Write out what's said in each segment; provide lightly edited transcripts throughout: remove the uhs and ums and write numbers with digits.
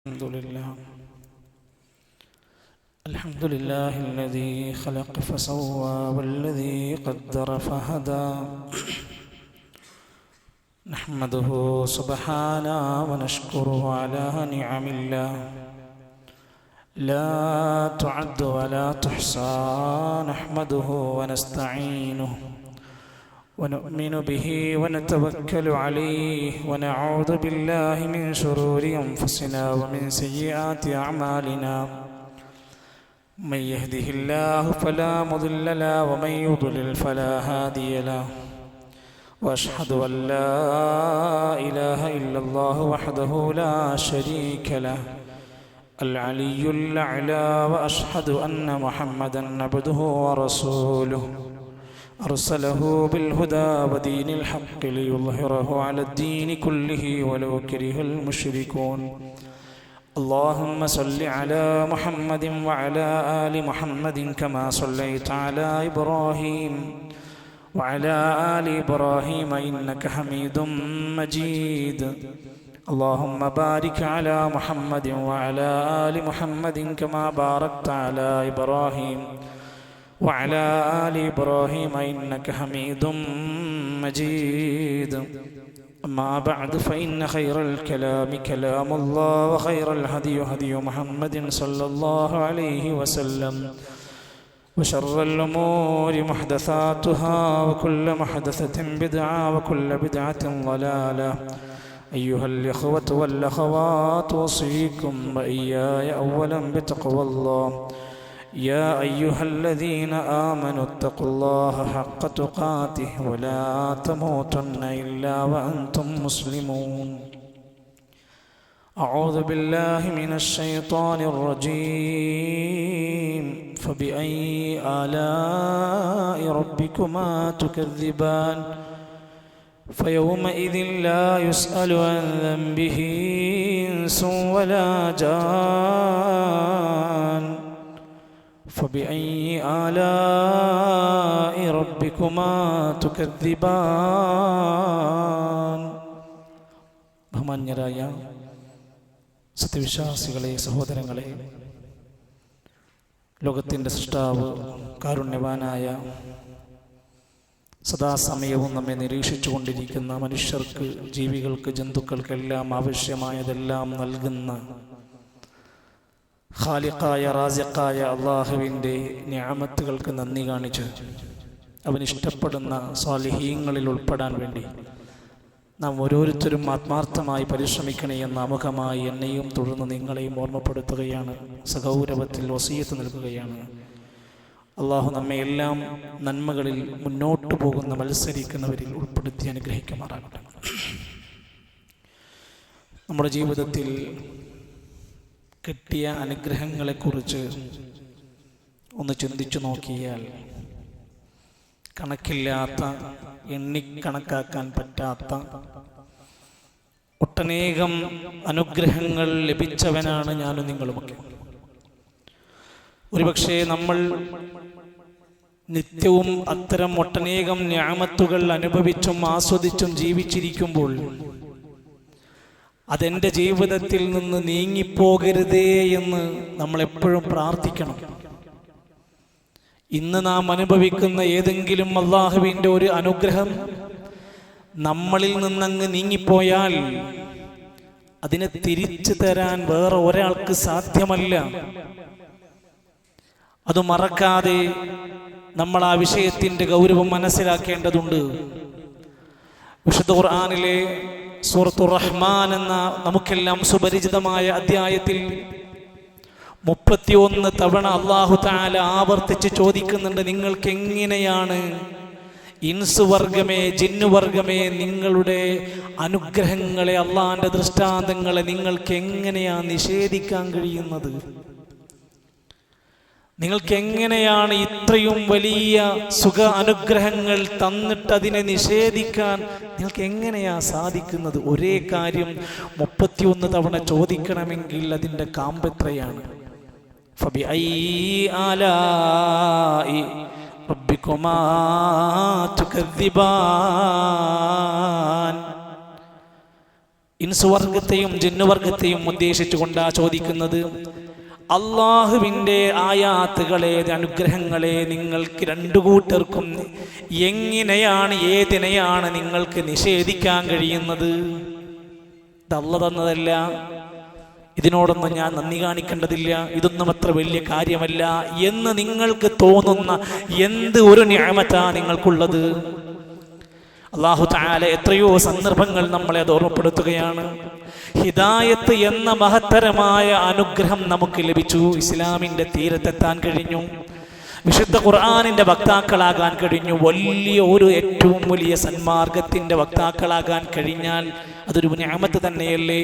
الحمد لله الذي خلق فسوى والذي قدر فهدى نحمده سبحانه ونشكره على نعم الله لا تعد ولا تحصى نحمده ونستعينه ونؤمن به ونتوكل عليه ونعوذ بالله من شرور أنفسنا ومن سيئات أعمالنا من يهده الله فلا مضل له ومن يضلل فلا هادي له وأشهد أن لا إله إلا الله وحده لا شريك له العلي الأعلى وأشهد أن محمدا عبده ورسوله أرسله بالهدى ودين الحق ليظهره على الدين كله ولو كره المشركون اللهم صل على محمد وعلى آل محمد كما صليت على إبراهيم وعلى آل إبراهيم إنك حميد مجيد اللهم بارك على محمد وعلى آل محمد كما باركت على إبراهيم وعلى آل إبراهيم إنك حميد مجيد أما بعد فإن خير الكلام كلام الله وخير الهدي هدي محمد صلى الله عليه وسلم وشر الأمور محدثاتها وكل محدثة بدعة وكل بدعة ضلالة أيها الإخوة والأخوات أوصيكم وإياي أولا بتقوى الله يا أيها الذين آمنوا اتقوا الله حق تقاته ولا تموتن إلا وأنتم مسلمون أعوذ بالله من الشيطان الرجيم فبأي آلاء ربكما تكذبان فيومئذ لا يسأل عن ذنبه إنس ولا جان فبأي آلاء ربكما تكذبان ബഹുമാന്യരായ സത്യവിശ്വാസികളെ, സഹോദരങ്ങളെ, ലോകത്തിൻ്റെ സൃഷ്ടാവ് കാരുണ്യവാനായ സദാസമയവും നമ്മെ നിരീക്ഷിച്ചു കൊണ്ടിരിക്കുന്ന മനുഷ്യർക്ക്, ജീവികൾക്ക്, ജന്തുക്കൾക്കെല്ലാം ആവശ്യമായതെല്ലാം നൽകുന്ന ഖാലിഖായ റാസിഖായ അള്ളാഹുവിൻ്റെ നിഅമത്തുകൾക്ക് നന്ദി കാണിച്ച് അവനിഷ്ടപ്പെടുന്ന സ്വാലിഹീങ്ങളിൽ ഉൾപ്പെടാൻ വേണ്ടി നാം ഓരോരുത്തരും ആത്മാർത്ഥമായി പരിശ്രമിക്കണേ എന്ന് ആമുഖമായി എന്നെയും തുടർന്ന് നിങ്ങളെയും ഓർമ്മപ്പെടുത്തുകയാണ്, സഗൗരവത്തിൽ വസിയത്ത് നൽകുകയാണ്. അള്ളാഹു നമ്മെ എല്ലാം നന്മകളിൽ മുന്നോട്ടു പോകുന്ന മത്സരിക്കുന്നവരിൽ ഉൾപ്പെടുത്തി അനുഗ്രഹിക്കുമാറാകട്ടെ. നമ്മുടെ ജീവിതത്തിൽ കിട്ടിയ അനുഗ്രഹങ്ങളെക്കുറിച്ച് ഒന്ന് ചിന്തിച്ചു നോക്കിയാൽ കണക്കില്ലാത്ത, എണ്ണിക്കണക്കാക്കാൻ പറ്റാത്ത ഒട്ടനേകം അനുഗ്രഹങ്ങൾ ലഭിച്ചവനാണ് ഞാനും നിങ്ങളുമൊക്കെ. ഒരുപക്ഷെ നമ്മൾ നിത്യവും അത്തരം ഒട്ടനേകം നിഅമത്തുകൾ അനുഭവിച്ചും ആസ്വദിച്ചും ജീവിച്ചിരിക്കുമ്പോൾ അതെൻ്റെ ജീവിതത്തിൽ നിന്ന് നീങ്ങിപ്പോകരുതേ എന്ന് നമ്മൾ എപ്പോഴും പ്രാർത്ഥിക്കണം. ഇന്ന് നാം അനുഭവിക്കുന്ന ഏതെങ്കിലും അല്ലാഹുവിൻ്റെ ഒരു അനുഗ്രഹം നമ്മളിൽ നിന്നങ്ങ് നീങ്ങിപ്പോയാൽ അതിനെ തിരിച്ചു തരാൻ വേറെ ഒരാൾക്ക് സാധ്യമല്ല. അത് മറക്കാതെ നമ്മൾ ആ വിഷയത്തിൻ്റെ ഗൗരവം മനസ്സിലാക്കേണ്ടതുണ്ട്. വിശുദ്ധ ഖുർആനിലെ സൂറത്തുർ റഹ്മാൻ എന്ന നമുക്കെല്ലാം സുപരിചിതമായ അധ്യായത്തിൽ 31 തവണ അല്ലാഹു തആല ആവർത്തിച്ച് ചോദിക്കുന്നുണ്ട്, നിങ്ങൾക്ക് എങ്ങനെയാണ് ഇൻസ് വർഗമേ, ജിന്നു വർഗമേ, നിങ്ങളുടെ അനുഗ്രഹങ്ങളെ, അള്ളാന്റെ ദൃഷ്ടാന്തങ്ങളെ നിങ്ങൾക്ക് എങ്ങനെയാ നിഷേധിക്കാൻ കഴിയുന്നത്? നിങ്ങൾക്ക് എങ്ങനെയാണ് ഇത്രയും വലിയ സുഖ അനുഗ്രഹങ്ങൾ തന്നിട്ട് അതിനെ നിഷേധിക്കാൻ നിങ്ങൾക്ക് എങ്ങനെയാ സാധിക്കുന്നത്? ഒരേ കാര്യം 31 തവണ ചോദിക്കണമെങ്കിൽ അതിൻ്റെ കാമ്പെത്രയാണ്? فبأي آلاء ربكما تكذبان. ഇൻസുവർഗത്തെയും ജിന്നുവർഗത്തെയും ഉദ്ദേശിച്ചുകൊണ്ടാ ചോദിക്കുന്നത്. അള്ളാഹുവിൻ്റെ ആയാത്തുകളെ, അനുഗ്രഹങ്ങളെ നിങ്ങൾക്ക് രണ്ടു കൂട്ടർക്കും എങ്ങനെയാണ്, ഏതിനെയാണ് നിങ്ങൾക്ക് നിഷേധിക്കാൻ കഴിയുന്നത്? ഇതല്ല തന്നതല്ല, ഇതിനോടൊന്നും ഞാൻ നന്ദി കാണിക്കേണ്ടതില്ല, ഇതൊന്നും അത്ര വലിയ കാര്യമല്ല എന്ന് നിങ്ങൾക്ക് തോന്നുന്ന എന്ത് ഒരു നിഅമത്താ നിങ്ങൾക്കുള്ളത്? അല്ലാഹു തആല എത്രയോ സന്ദർഭങ്ങൾ നമ്മളെ അത് ഓർമ്മപ്പെടുത്തുകയാണ്. ഹിദായത്ത് എന്ന മഹത്തരമായ അനുഗ്രഹം നമുക്ക് ലഭിച്ചു. ഇസ്ലാമിൻ്റെ തീരത്തെത്താൻ കഴിഞ്ഞു, വിശുദ്ധ ഖുർആനിൻ്റെ വക്താക്കളാകാൻ കഴിഞ്ഞു. ഏറ്റവും വലിയ സന്മാർഗത്തിൻ്റെ വക്താക്കളാകാൻ കഴിഞ്ഞാൽ അതൊരു നിഅമത്ത് തന്നെയല്ലേ?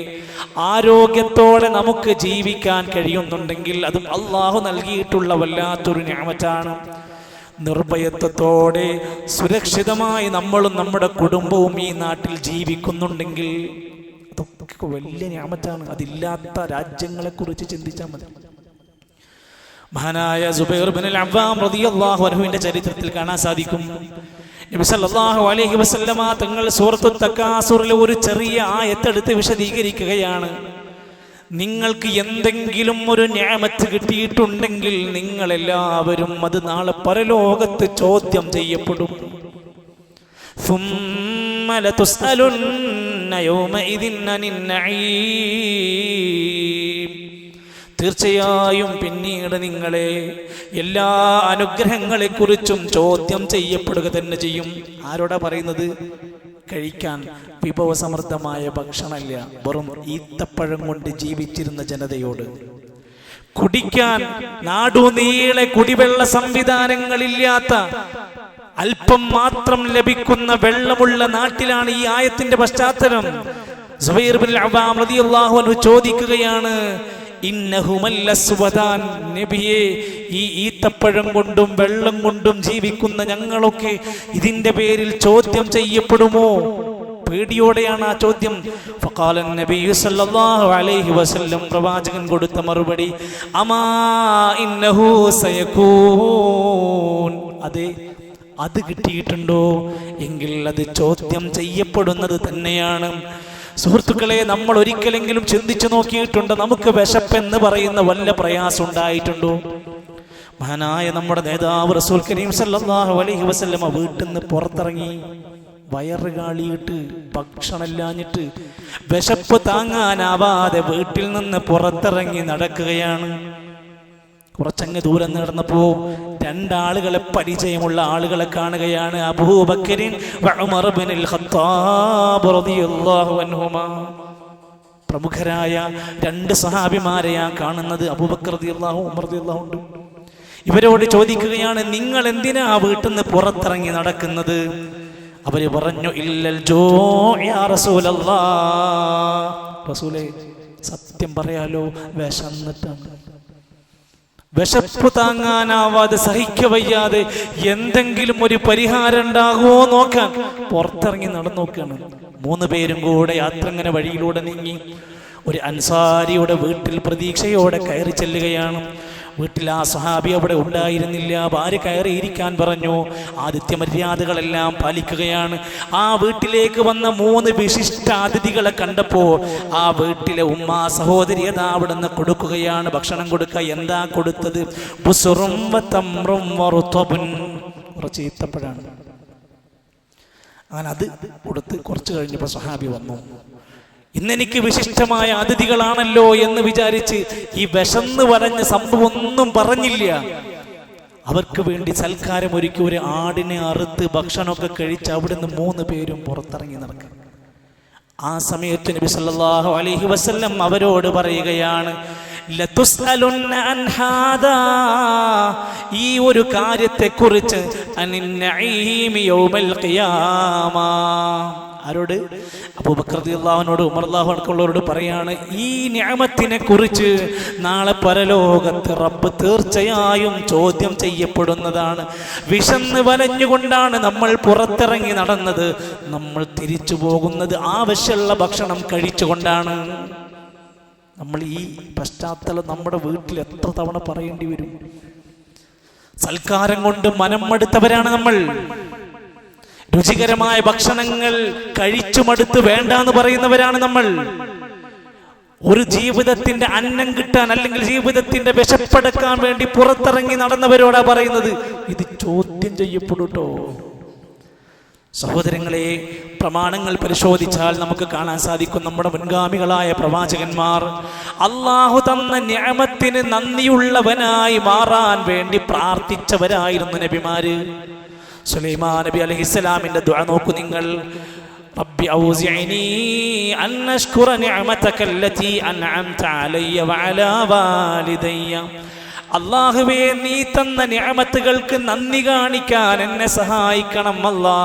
ആരോഗ്യത്തോടെ നമുക്ക് ജീവിക്കാൻ കഴിയുന്നുണ്ടെങ്കിൽ അതും അള്ളാഹു നൽകിയിട്ടുള്ള വല്ലാത്തൊരു നിഅമത്താണ്. നിർഭയത്വത്തോടെ സുരക്ഷിതമായി നമ്മളും നമ്മുടെ കുടുംബവും ഈ നാട്ടിൽ ജീവിക്കുന്നുണ്ടെങ്കിൽ അതൊക്കെ വലിയ നിഅമത്താണ്. അതില്ലാത്ത രാജ്യങ്ങളെ കുറിച്ച് ചിന്തിച്ചാൽ മതി. മഹാനായ സുബൈർ ഇബ്നുൽ അവ്വാം റളിയല്ലാഹു അൻഹുവിന്റെ ചരിത്രത്തിൽ കാണാൻ സാധിക്കും, നബി സല്ലല്ലാഹു അലൈഹി വസല്ലമ തങ്ങൾ സൂറത്തു തകാസുറിലെ ഒരു ചെറിയ ആയത്തെടുത്ത് വിശദീകരിക്കുകയാണ്. നിങ്ങൾക്ക് എന്തെങ്കിലും ഒരു നിഅമത്ത് കിട്ടിയിട്ടുണ്ടെങ്കിൽ നിങ്ങളെല്ലാവരും അത് നാളെ പരലോകത്ത് ചോദ്യം ചെയ്യപ്പെടും. ثُمَّ لَتُسْأَلُنَّ يَوْمَئِذٍ عَنِ النَّعِيمِ. തീർച്ചയായും പിന്നീട് നിങ്ങളെ എല്ലാ അനുഗ്രഹങ്ങളെക്കുറിച്ചും ചോദ്യം ചെയ്യപ്പെടുക തന്നെ ചെയ്യും. ആരോടാ പറയുന്നത്? കഴിക്കാൻ വിഭവസമൃദ്ധമായ ഭക്ഷണമില്ല, വെറും ഈത്തപ്പഴം കൊണ്ട് ജീവിച്ചിരുന്ന ജനതയോട്. കുടിക്കാൻ നാടുനീളെ കുടിവെള്ള സംവിധാനങ്ങളില്ലാത്ത, അല്പം മാത്രം ലഭിക്കുന്ന വെള്ളമുള്ള നാട്ടിലാണ് ഈ ആയത്തിന്റെ പശ്ചാത്തലം. സുബൈർ ഇബ്നുൽ അവ്വാം റളിയല്ലാഹു അൻഹു ചോദിക്കുകയാണ്, ഇന്നഹുമല്ലസ്വദാൻ, നബിയേ, ഈ ഈത്തപ്പഴം കൊണ്ടും വെള്ളം കൊണ്ടും ജീവിക്കുന്ന ഞങ്ങളൊക്കെ ഇതിന്റെ പേരിൽ ചോദ്യം ചെയ്യപ്പെടുമോ? പേടിയോടെയാണ് ആ ചോദ്യം. ഫഖാല നബിയു സല്ലല്ലാഹു അലൈഹി വസല്ലം, പ്രവാചകൻ കൊടുത്ത മറുപടി, അമാ ഇന്നഹു സയകൂൻ. അതെ, അത് കിട്ടിയിട്ടുണ്ടോ എങ്കിൽ അത് ചോദ്യം ചെയ്യപ്പെടുന്നത് തന്നെയാണ്. സുഹൃത്തുക്കളെ, നമ്മൾ ഒരിക്കലെങ്കിലും ചിന്തിച്ചു നോക്കിയിട്ടുണ്ട്, നമുക്ക് വിശപ്പെന്ന് പറയുന്ന വല്ല പ്രയാസം ഉണ്ടായിട്ടുണ്ടോ? മഹാനായ നമ്മുടെ നേതാവ് റസൂൽ കരീം സല്ലല്ലാഹു അലൈഹി വസല്ലമ വീട്ടിൽ നിന്ന് പുറത്തിറങ്ങി, വയറ് കാളിയിട്ട് ഭക്ഷണമില്ലാഞ്ഞിട്ട് വിശപ്പ് താങ്ങാനാവാതെ വീട്ടിൽ നിന്ന് പുറത്തിറങ്ങി നടക്കുകയാണ്. കുറച്ചങ്ങ് ദൂരം നടന്നപ്പോ രണ്ടാളുകളെ, പരിചയമുള്ള ആളുകളെ കാണുകയാണ്. അബൂബക്കറിൻ വ ഉമർ ഇബ്നുൽ ഖത്താബ് റളിയല്ലാഹു അൻഹുമാ. പ്രമുഖരായ രണ്ട് സഹാബിമാരെയാണ് കാണുന്നത്, അബൂബക്കർ റളിയല്ലാഹു, ഉമർ റളിയല്ലാഹു അൻഹു. ഇവരോട് ചോദിക്കുകയാണ്, നിങ്ങൾ എന്തിനാ വീട്ടിൽ നിന്ന് പുറത്തിറങ്ങി നടക്കുന്നത്? അവര് പറഞ്ഞു, ഇല്ലൽ ജൂ യാ റസൂലല്ലാഹ്. റസൂലേ, സത്യം പറയാലോ, വിശന്നിട്ടാണ്. വിശപ്പ് താങ്ങാനാവാതെ, സഹിക്കവയ്യാതെ എന്തെങ്കിലും ഒരു പരിഹാരം ഉണ്ടാകുമോ നോക്കാൻ പുറത്തിറങ്ങി നടന്നു നോക്കുകയാണ്. 3 പേരും കൂടെ യാത്ര ഇങ്ങനെ വഴിയിലൂടെ നീങ്ങി ഒരു അൻസാരിയുടെ വീട്ടിൽ പ്രതീക്ഷയോടെ കയറി ചെല്ലുകയാണ്. വീട്ടിൽ ആ സ്വഹാബി അവിടെ ഉണ്ടായിരുന്നില്ല. ഭാര്യ കയറിയിരിക്കാൻ പറഞ്ഞു. ആതിഥ്യ മര്യാദകളെല്ലാം പാലിക്കുകയാണ്. ആ വീട്ടിലേക്ക് വന്ന 3 വിശിഷ്ട അതിഥികളെ കണ്ടപ്പോൾ ആ വീട്ടിലെ ഉമ്മ സഹോദരി അതാ അവിടെ നിന്ന് കൊടുക്കുകയാണ്, ഭക്ഷണം കൊടുക്കുക. എന്താ കൊടുത്തത്? ബുസ്റും വതംറും വറുതബുൻ, കുറച്ച് ഈത്തപ്പഴാണ്. അങ്ങനെ അത് കൊടുത്ത് കുറച്ച് കഴിഞ്ഞപ്പോൾ സ്വഹാബി വന്നു. ഇന്നെനിക്ക് വിശിഷ്ടമായ അതിഥികളാണല്ലോ എന്ന് വിചാരിച്ച് ഈ വിശന്ന് വരഞ്ഞ സംഭവം ഒന്നും പറഞ്ഞില്ല. അവർക്ക് വേണ്ടി സൽക്കാരം ഒരുക്കി ഒരു ആടിനെ അറുത്ത് ഭക്ഷണമൊക്കെ കഴിച്ച് അവിടുന്ന് 3 പേരും പുറത്തിറങ്ങി നടക്കുക. ആ സമയത്ത് നബി സല്ലല്ലാഹു അലൈഹി വസല്ലം അവരോട് പറയുകയാണ്, ലതുസ്അലുന്ന അൻ ഹാദാ, ഈ ഒരു കാര്യത്തെക്കുറിച്ച്, അനിൻ നഈമി യൗമൽ ഖിയാമ. ആരോട്? അബൂബക്കർ റളിയല്ലാഹു അൻഹുവോട്, ഉമർ റളിയല്ലാഹു അൻഹുവോട് പറയാണ്, ഈ നിഅമത്തിനെ കുറിച്ച് നാളെ പരലോകത്ത് റബ്ബ് തീർച്ചയായും ചോദ്യം ചെയ്യപ്പെടുന്നതാണ്. വിശന്ന് വലഞ്ഞുകൊണ്ടാണ് നമ്മൾ പുറത്തിറങ്ങി നടന്നത്. നമ്മൾ തിരിച്ചു പോകുന്നത് ആവശ്യമുള്ള ഭക്ഷണം കഴിച്ചുകൊണ്ടാണ്. നമ്മൾ ഈ പശ്ചാത്തലം നമ്മുടെ വീട്ടിൽ എത്ര തവണ പറയേണ്ടി വരും? സൽക്കാരം കൊണ്ട് മനം മടുത്തവരാണ് നമ്മൾ. രുചികരമായ ഭക്ഷണങ്ങൾ കഴിച്ചു മടുത്ത് വേണ്ടാന്ന് പറയുന്നവരാണ് നമ്മൾ. ഒരു ജീവിതത്തിന്റെ അന്നം കിട്ടാൻ അല്ലെങ്കിൽ ജീവിതത്തിന്റെ വിശപ്പടക്കാൻ വേണ്ടി പുറത്തിറങ്ങി നടന്നവരോടാ പറയുന്നത്, ഇത് ചോദ്യം ചെയ്യപ്പെടൂട്ടോ. സഹോദരങ്ങളെ, പ്രമാണങ്ങൾ പരിശോധിച്ചാൽ നമുക്ക് കാണാൻ സാധിക്കും, നമ്മുടെ മുൻഗാമികളായ പ്രവാചകന്മാർ അള്ളാഹു തന്ന നിഅമത്തിന് നന്ദിയുള്ളവനായി മാറാൻ വേണ്ടി പ്രാർത്ഥിച്ചവരായിരുന്നു നബിമാര്. സുലൈമാൻ നബി അലൈഹിസ്സലാമിന്റെ ദുആ നോക്കൂ നിങ്ങൾ. റബ്ബി ഔസിഅനി അൻ അശ്കുറ നിഅമതക അല്ലതി അൻഅംത അലയ്യ വഅലാ വാലിദയ്യ. അല്ലാഹുവേ, നീ തന്ന നിഅമത്തുകൾക്ക് നന്ദി കാണിക്കാൻ എന്നെ സഹായിക്കണം അല്ലാ.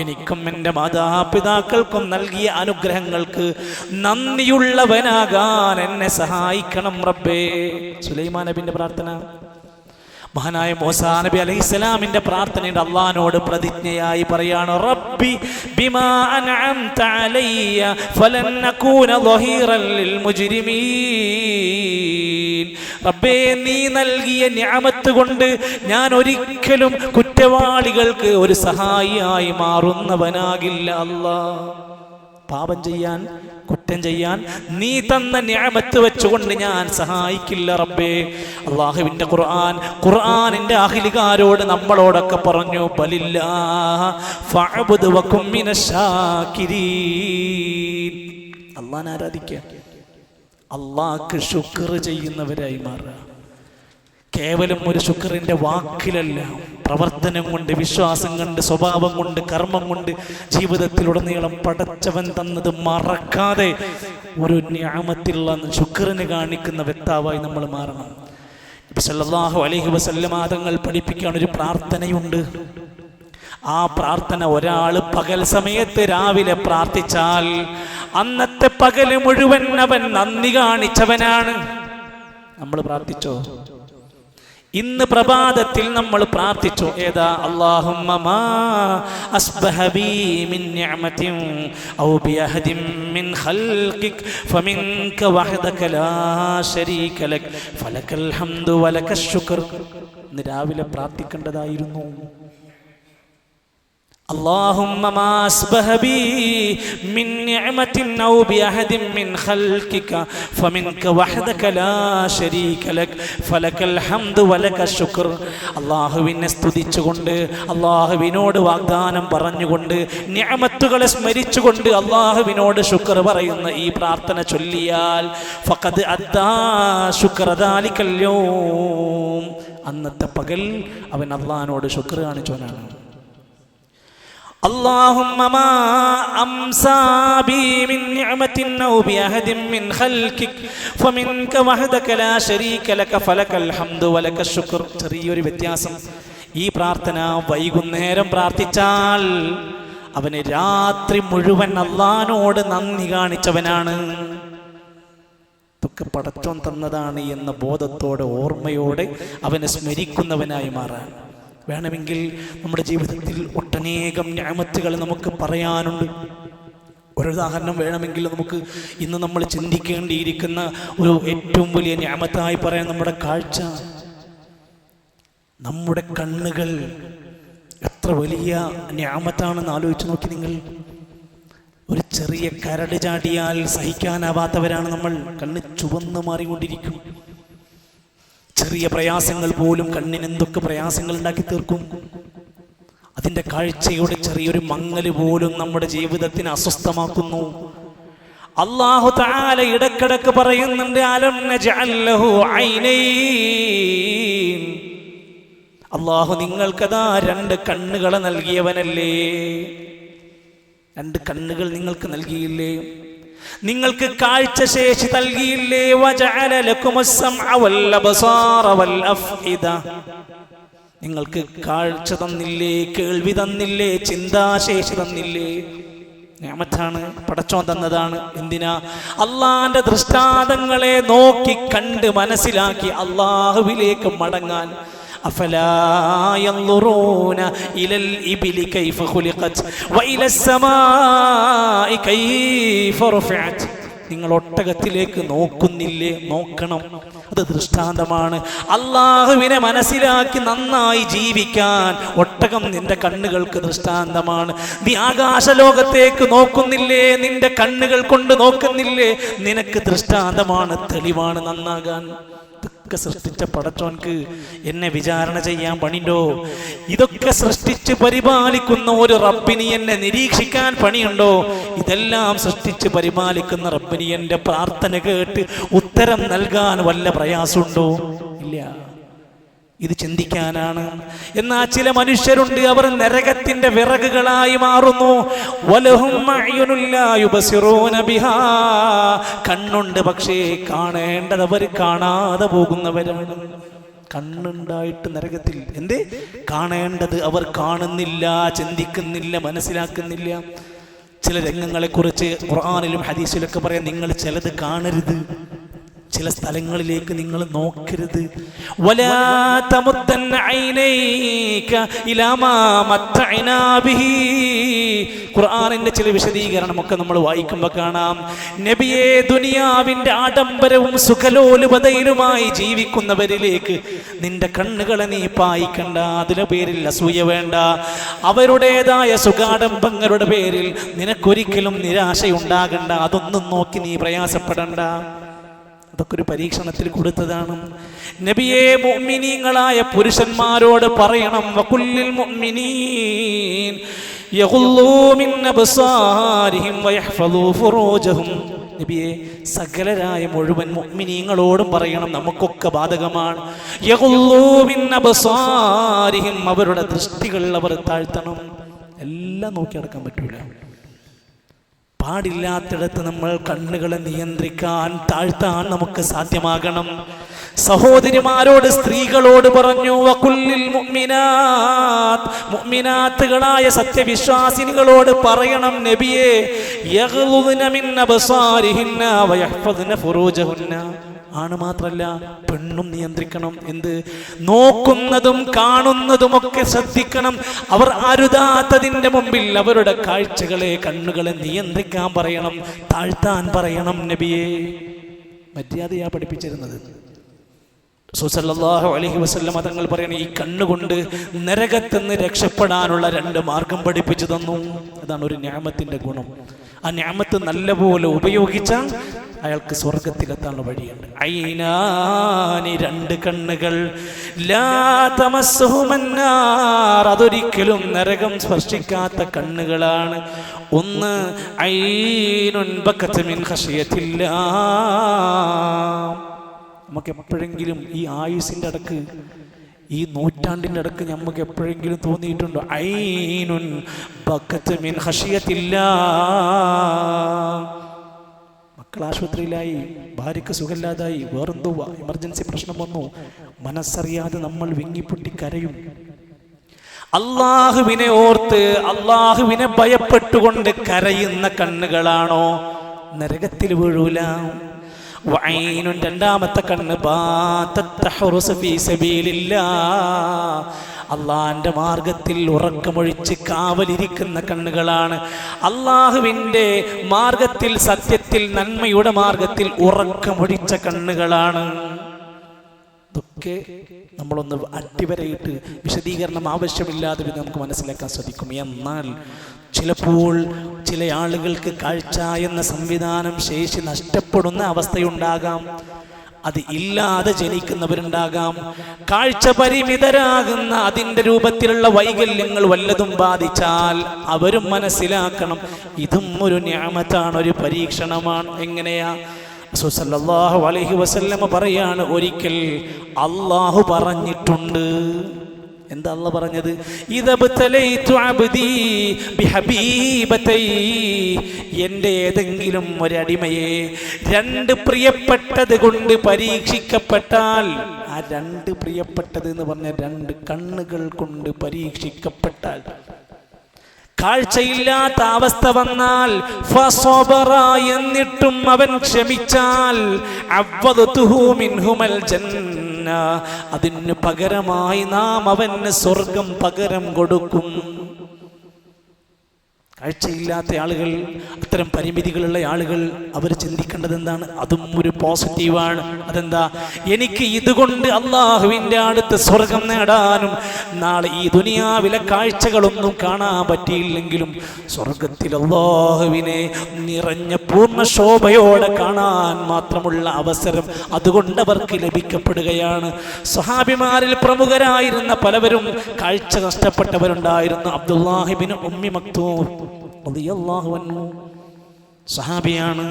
എനിക്കും എൻ്റെ മാതാപിതാക്കൾക്കും നൽകിയ അനുഗ്രഹങ്ങൾക്ക് നന്ദിയുള്ളവനാകാൻ എന്നെ സഹായിക്കണം റബ്ബേ. സുലൈമാൻ നബിന്റെ പ്രാർത്ഥന. മഹാനായ മൂസാ നബി അലൈഹിസ്സലാമിന്റെ പ്രാർത്ഥനയുടെ അള്ളാഹിനോട് പ്രതിജ്ഞയായി പറയാണ്, റബ്ബി ബിമാ അൻഅംത അലയ്യ ഫലൻ നകൂന ളഹീറൻ ലിൽ മുജ്രിമീൻ. റബ്ബേ, നീ നൽകിയ നിഅമത്ത് കൊണ്ട് ഞാൻ ഒരിക്കലും കുറ്റവാളികൾക്ക് ഒരു സഹായിയായി മാറുന്നവനാകില്ല അല്ലാഹ്. പാപം ചെയ്യാൻ, കുറ്റം ചെയ്യാൻ നീ തന്ന നിഅമത്ത് വെച്ചുകൊണ്ട് ഞാൻ സഹായിക്കില്ല റബ്ബേ. അല്ലാഹുവിന്റെ ഖുർആനിന്റെ അഹ്ലികാരോട് നമ്മളോടൊക്കെ പറഞ്ഞു, ബലില്ലാഹ ഫഅബ്ദു വകും മിനശ്ശാകിരീൻ. അല്ലാഹനെ ആരാധിക്കുക, അല്ലാഹ്ക്ക് ശുക്ർ ചെയ്യുന്നവരായി മാറുക. കേവലം ഒരു ശുക്രിന്റെ വാക്കിലല്ല, പ്രവർത്തനം കൊണ്ട്, വിശ്വാസം കൊണ്ട്, സ്വഭാവം കൊണ്ട്, കർമ്മം കൊണ്ട് ജീവിതത്തിലുടനീളം പടച്ചവൻ തന്നത് മറക്കാതെ ഒരു നിഅമത്തുള്ള ശുക്രിന് കാണിക്കുന്ന വ്യക്താവായി നമ്മൾ മാറണം. നബി സല്ലല്ലാഹു അലൈഹി വസല്ലമ തങ്ങൾ പഠിപ്പിക്കാൻ ഒരു പ്രാർത്ഥനയുണ്ട്. ആ പ്രാർത്ഥന ഒരാൾ പകൽ സമയത്ത് രാവിലെ പ്രാർത്ഥിച്ചാൽ അന്നത്തെ പകല് മുഴുവൻ അവൻ നന്ദി കാണിച്ചവനാണ്. നമ്മൾ പ്രാർത്ഥിച്ചോ? ഇന്ന് പ്രഭാതത്തിൽ നമ്മൾ പ്രാർത്ഥിച്ചു, ഏതാ? അല്ലാഹുമ്മ മാ അസ്ബഹ ബി മിൻ നിഅമതിൻ ഔ ബിഅഹദിൻ മിൻ ഖൽഖിക് ഫമിൻക വഹദക ലാ ശരീക ലക് ഫലകൽ ഹംദു വലകശ് ശുക്ർ. ഇന്ന് രാവിലെ പ്രാർത്ഥിക്കേണ്ടതായിരുന്നു. اللهم ما أصبح بي من نعمة أو بأحد من خلقك فمنك وحدك لا شريك لك فلك الحمد ولك الشكر. അല്ലാഹുവിനെ സ്തുതിച്ചുകൊണ്ട്, അല്ലാഹുവിനോട് വാഗ്ദാനം പറഞ്ഞുകൊണ്ട്, നിഅമത്തുകളെ സ്മരിച്ചുകൊണ്ട് അല്ലാഹുവിനോട് ശുക്ർ പറയുന്ന ഈ പ്രാർത്ഥന ചൊല്ലിയാൽ ഫഖദ് അദ്ദാ ശുക്ര ദാലികൽ യൗം. അന്നത്തെ പകൽ അവൻ അല്ലാഹുവിനോട് ശുക്ർ കാണിച്ചവനാണ്. اللهم ما أمسى بي من نعمة أو بأحد من خلقك فمنك وحدك لا شريك لك فلك الحمد ولك الشكر. ചെറിയൊരു വ്യത്യാസം. ഈ പ്രാർത്ഥന വൈകുന്നേരം പ്രാർത്ഥിച്ചാൽ അവന് രാത്രി മുഴുവൻ അല്ലാഹുവിനോട് നന്ദി കാണിച്ചവനാണ്. ഇതൊക്കെ പടച്ചോൻ തന്നതാണ് എന്ന ബോധത്തോടെ, ഓർമ്മയോടെ അവനെ സ്മരിക്കുന്നവനായി മാറാൻ വേണമെങ്കിൽ നമ്മുടെ ജീവിതത്തിൽ ഒട്ടനേകം നിഅമത്തുകൾ നമുക്ക് പറയാനുണ്ട്. ഒരു ഉദാഹരണം വേണമെങ്കിൽ നമുക്ക് ഇന്ന് നമ്മൾ ചിന്തിക്കേണ്ടിയിരിക്കുന്ന ഒരു ഏറ്റവും വലിയ നിഅമത്തായി പറയാൻ നമ്മുടെ കാഴ്ച, നമ്മുടെ കണ്ണുകൾ എത്ര വലിയ നിഅമത്താണെന്ന് ആലോചിച്ച് നോക്കി നിങ്ങൾ. ഒരു ചെറിയ കരട് ചാടിയാൽ സഹിക്കാനാവാത്തവരാണ് നമ്മൾ. കണ്ണ് ചുവന്ന് മാറിക്കൊണ്ടിരിക്കും. ചെറിയ പ്രയാസങ്ങൾ പോലും കണ്ണിന് എന്തൊക്കെ പ്രയാസങ്ങൾ ഉണ്ടാക്കി തീർക്കും. അതിൻ്റെ കാഴ്ചയുടെ ചെറിയൊരു മങ്ങല് പോലും നമ്മുടെ ജീവിതത്തിനെ അസ്വസ്ഥമാക്കുന്നു. അല്ലാഹു തആല ഇടക്കിടക്ക് പറയുന്നുണ്ട്, അലം നജ്അൽ ലഹു ഐനൈൻ. അല്ലാഹു നിങ്ങൾക്കതാ രണ്ട് കണ്ണുകളെ നൽകിയവനല്ലേ? രണ്ട് കണ്ണുകൾ നിങ്ങൾക്ക് നൽകിയില്ലേ? നിങ്ങൾക്ക് കാഴ്ചശേഷി നൽകിയില്ലേ? വജഅല ലകുമുസ് സമഅ വൽ അബ്സാറ വൽ അഫ്ഇദ. നിങ്ങൾക്ക് കാഴ്ച തന്നില്ലേ? കേൾവി തന്നില്ലേ? ചിന്താശേഷി തന്നില്ലേ? നിഅമത്താണ്, പടച്ചോൻ തന്നതാണ്. എന്തിനാ? അള്ളാന്റെ ദൃഷ്ടാന്തങ്ങളെ നോക്കി കണ്ട് മനസ്സിലാക്കി അള്ളാഹുവിലേക്ക് മടങ്ങാൻ. أفلا ينظرون إلى الإبل كيف خلقت وإلى السماء كيف رفعت. നിങ്ങൾ ഒട്ടകത്തിലേക്ക് നോക്കുന്നില്ലേ? നോക്കണം. അത് ദൃഷ്ടാന്തമാണ്. അള്ളാഹുവിനെ മനസ്സിലാക്കി നന്നായി ജീവിക്കാൻ ഒട്ടകം നിന്റെ കണ്ണുകൾക്ക് ദൃഷ്ടാന്തമാണ്. നീ ആകാശലോകത്തേക്ക് നോക്കുന്നില്ലേ? നിന്റെ കണ്ണുകൾ കൊണ്ട് നോക്കുന്നില്ലേ? നിനക്ക് ദൃഷ്ടാന്തമാണ്, തെളിവാണ് നന്നാകാൻ. ഇതൊക്കെ സൃഷ്ടിച്ച പടച്ചോൻക്ക് എന്നെ വിചാരണ ചെയ്യാൻ പണിയുണ്ടോ? ഇതൊക്കെ സൃഷ്ടിച്ച് പരിപാലിക്കുന്ന ഒരു റബ്ബിന് എന്നെ നിരീക്ഷിക്കാൻ പണിയുണ്ടോ? ഇതെല്ലാം സൃഷ്ടിച്ച് പരിപാലിക്കുന്ന റബ്ബിന് എന്റെ പ്രാർത്ഥന കേട്ട് ഉത്തരം നൽകാൻ വല്ല പ്രയാസമുണ്ടോ? ഇല്ല. ഇത് ചിന്തിക്കാനാണ്. എന്നാൽ ചില മനുഷ്യരുണ്ട്, അവർ നരകത്തിന്റെ വിറകുകളായി മാറുന്നു. കണ്ണുണ്ട്, പക്ഷേ കാണേണ്ടത് അവർ കാണാതെ പോകുന്നവരാണ്. കണ്ണുണ്ടായിട്ട് നരകത്തിൽ. എന്തേ? കാണേണ്ടത് അവർ കാണുന്നില്ല, ചിന്തിക്കുന്നില്ല, മനസ്സിലാക്കുന്നില്ല. ചില രംഗങ്ങളെക്കുറിച്ച് ഖുർആനിലും ഹദീസിലൊക്കെ പറയാം, നിങ്ങൾ ചിലത് കാണരുത്, ചില സ്ഥലങ്ങളിലേക്ക് നിങ്ങൾ നോക്കരുത്. വലാ തമുദ്ദന്ന ഐനൈക ഇലാ മാ മത്തഅനാ ബിഹി. ഖുർആനിന്റെ ചില വിശദീകരണമൊക്കെ നമ്മൾ വായിക്കുമ്പോൾ കാണാം, നബിയെ, ദുനിയാവിന്റെ ആഡംബരവും സുഖലോലുപതയിലുമായി ജീവിക്കുന്നവരിലേക്ക് നിന്റെ കണ്ണുകളെ നീ പായിക്കണ്ട. അതിന്റെ പേരിൽ അസൂയ വേണ്ട. അവരുടേതായ സുഖാഡംബങ്ങളുടെ പേരിൽ നിനക്കൊരിക്കലും നിരാശയുണ്ടാകണ്ട. അതൊന്നും നോക്കി നീ പ്രയാസപ്പെടണ്ട. അതൊക്കെ ഒരു പരീക്ഷണത്തിൽ കൊടുത്തതാണ്. നബിയെ, മുഅ്മിനീങ്ങളായ പുരുഷന്മാരോട് പറയണം, വകുല്ലിൽ മുഅ്മിനീൻ യഗുല്ലൂ മിൻ അബ്സാരിഹിം വയഹ്ഫളൂ ഫുറൂജഹും. നബിയെ, സകലരായ മുഴുവൻ മുഅ്മിനീങ്ങളോടും പറയണം, നമുക്കൊക്കെ ബാധകമാണ്. യഗുല്ലൂ മിൻ അബ്സാരിഹിം, അവരുടെ ദൃഷ്ടികൾ അവർ താഴ്ത്തണം. എല്ലാം നോക്കി നടക്കാൻ പറ്റൂല. പാടില്ലാത്തിടത്ത് നമ്മൾ കണ്ണുകളെ നിയന്ത്രിക്കാൻ, താഴ്ത്താൻ നമുക്ക് സാധ്യമാകണം. സഹോദരിമാരോട്, സ്ത്രീകളോട് പറഞ്ഞു, വകുല്ലിൽ മുഅ്മിനാത്ത്, മുഅ്മിനാത്തുകളായ സത്യവിശ്വാസിനികളോട് പറയണം, നബിയെ, യഗ്ളുദ്ന മിൻ അബ്സാരിഹിന്ന വയഹ്ഫദ്ന ഫുറൂജഹുന്ന. ആണ് മാത്രല്ല, പെണ്ണും നിയന്ത്രിക്കണം. എന്ത്? നോക്കുന്നതും കാണുന്നതുമൊക്കെ ശ്രദ്ധിക്കണം. അവർ അരുതാത്തതിൻ്റെ മുമ്പിൽ അവരുടെ കാഴ്ചകളെ, കണ്ണുകളെ നിയന്ത്രിക്കാൻ പറയണം, താഴ്ത്താൻ പറയണം. നബിയെ, മര്യാദയാ പഠിപ്പിച്ചിരുന്നത്. സല്ലല്ലാഹു അലൈഹി വസല്ലം തങ്ങൾ പറയണ, ഈ കണ്ണുകൊണ്ട് നരകത്തുനിന്ന് രക്ഷപ്പെടാനുള്ള 2 മാർഗം പഠിപ്പിച്ചു തന്നു. അതാണ് ഒരു നിഅമത്തിന്റെ ഗുണം. ആ നിഅമത്ത് നല്ലപോലെ ഉപയോഗിച്ചാൽ അയാൾക്ക് സ്വർഗത്തിലെത്താനുള്ള വഴിയുണ്ട്. ഐനാനി, 2 കണ്ണുകൾ, ലാ തമസ്സുഹുമന്നാർ, അതൊരിക്കലും നരകം സ്പർശിക്കാത്ത കണ്ണുകളാണ്. ഒന്ന്, ഐനുൻ ബകത് മിൻ ഖശിയത്തില്ലാ. നമുക്ക് എപ്പോഴെങ്കിലും ഈ ആയുസിന്റെ അടക്ക്, ഈ നൂറ്റാണ്ടിന്റെ അടക്ക് നമുക്ക് എപ്പോഴെങ്കിലും തോന്നിയിട്ടുണ്ടോ? ഐനുൻ ബകത് മിൻ ഖശിയത്തില്ലാ. മക്കൾ ആശുപത്രിയിലായി, ഭാര്യയ്ക്ക് സുഖമില്ലാതായി, വേറെന്തോ എമർജൻസി പ്രശ്നം വന്നു, മനസ്സറിയാതെ നമ്മൾ വിങ്ങിപ്പൊട്ടി കരയും. അള്ളാഹുവിനെ ഓർത്ത്, അള്ളാഹുവിനെ ഭയപ്പെട്ടുകൊണ്ട് കരയുന്ന കണ്ണുകളാണോ? നരകത്തിൽ വീഴൂല. വൈനുൻ, 2ാമത്തെ കണ്ണ്, ബാതത് തഹ്റുസു ഫീ സബീലില്ലാഹ്, അള്ളാന്റെ മാർഗത്തിൽ ഉറക്കമൊഴിച്ച് കാവലിരിക്കുന്ന കണ്ണുകളാണ്. അള്ളാഹുവിൻ്റെ മാർഗത്തിൽ, സത്യത്തിൽ, നന്മയുടെ മാർഗത്തിൽ ഉറക്കമൊഴിച്ച കണ്ണുകളാണ്. ഇതൊക്കെ നമ്മളൊന്ന് അട്ടിവരയിട്ട് വിശദീകരണം ആവശ്യമില്ലാതെ നമുക്ക് മനസ്സിലാക്കാൻ സാധിക്കും. എന്നാൽ ചിലപ്പോൾ ചില ആളുകൾക്ക് കാഴ്ച എന്ന സംവിധാനം, ശേഷി നഷ്ടപ്പെടുന്ന അവസ്ഥയുണ്ടാകാം. അത് ഇല്ലാതെ ജനിക്കുന്നവരുണ്ടാകാം. കാഴ്ച പരിമിതരാകുന്ന, അതിൻ്റെ രൂപത്തിലുള്ള വൈകല്യങ്ങൾ വല്ലതും ബാധിച്ചാൽ അവരും മനസ്സിലാക്കണം, ഇതും ഒരു നിഅമത്താണ്, ഒരു പരീക്ഷണമാണ്. എങ്ങനെയാ? റസൂൽ സല്ലല്ലാഹു അലൈഹി വസല്ലം പറയാണ്, ഒരിക്കൽ അള്ളാഹു പറഞ്ഞിട്ടുണ്ട്. എന്താ അള്ളാഹ് പറഞ്ഞത്? ഇദബ്തലൈതു അബ്ദീ ബിഹബീബതൈ, എൻ്റെ ഏതെങ്കിലും ഒരടിമയെ 2 പ്രിയപ്പെട്ടത് കൊണ്ട് പരീക്ഷിക്കപ്പെട്ടാൽ, ആ 2 പ്രിയപ്പെട്ടത് എന്ന് പറഞ്ഞ 2 കണ്ണുകൾ കൊണ്ട് പരീക്ഷിക്കപ്പെട്ടാൽ, കാഴ്ചയില്ലാത്ത അവസ്ഥ വന്നാൽ, ഫസബറ, എന്നിട്ടും അവൻ ക്ഷമിച്ചാൽ, അവദതുഹു മിൻഹുമൽ ജന്ന, അതിന് പകരമായി നാം അവന് സ്വർഗം പകരം കൊടുക്കും. കാഴ്ചയില്ലാത്ത ആളുകൾ, അത്തരം പരിമിതികളുള്ള ആളുകൾ അവർ ചിന്തിക്കേണ്ടത് എന്താണ്? അതും ഒരു പോസിറ്റീവാണ്. അതെന്താ? എനിക്ക് ഇതുകൊണ്ട് അള്ളാഹുവിൻ്റെ അടുത്ത് സ്വർഗം നേടാനും നാളെ ഈ ദുനിയാവിലെ കാഴ്ചകളൊന്നും കാണാൻ പറ്റിയില്ലെങ്കിലും സ്വർഗത്തിൽ അള്ളാഹുവിനെ നിറഞ്ഞ പൂർണ്ണ ശോഭയോടെ കാണാൻ മാത്രമുള്ള അവസരം അതുകൊണ്ട് അവർക്ക് ലഭിക്കപ്പെടുകയാണ്. സ്വഹാബിമാരിൽ പ്രമുഖരായിരുന്ന പലവരും കാഴ്ച നഷ്ടപ്പെട്ടവരുണ്ടായിരുന്നു. അബ്ദുല്ലാഹി ഇബ്നു ഉമ്മി മക്തൂം റളിയല്ലാഹു അൻഹു സഹാബിയാണ്.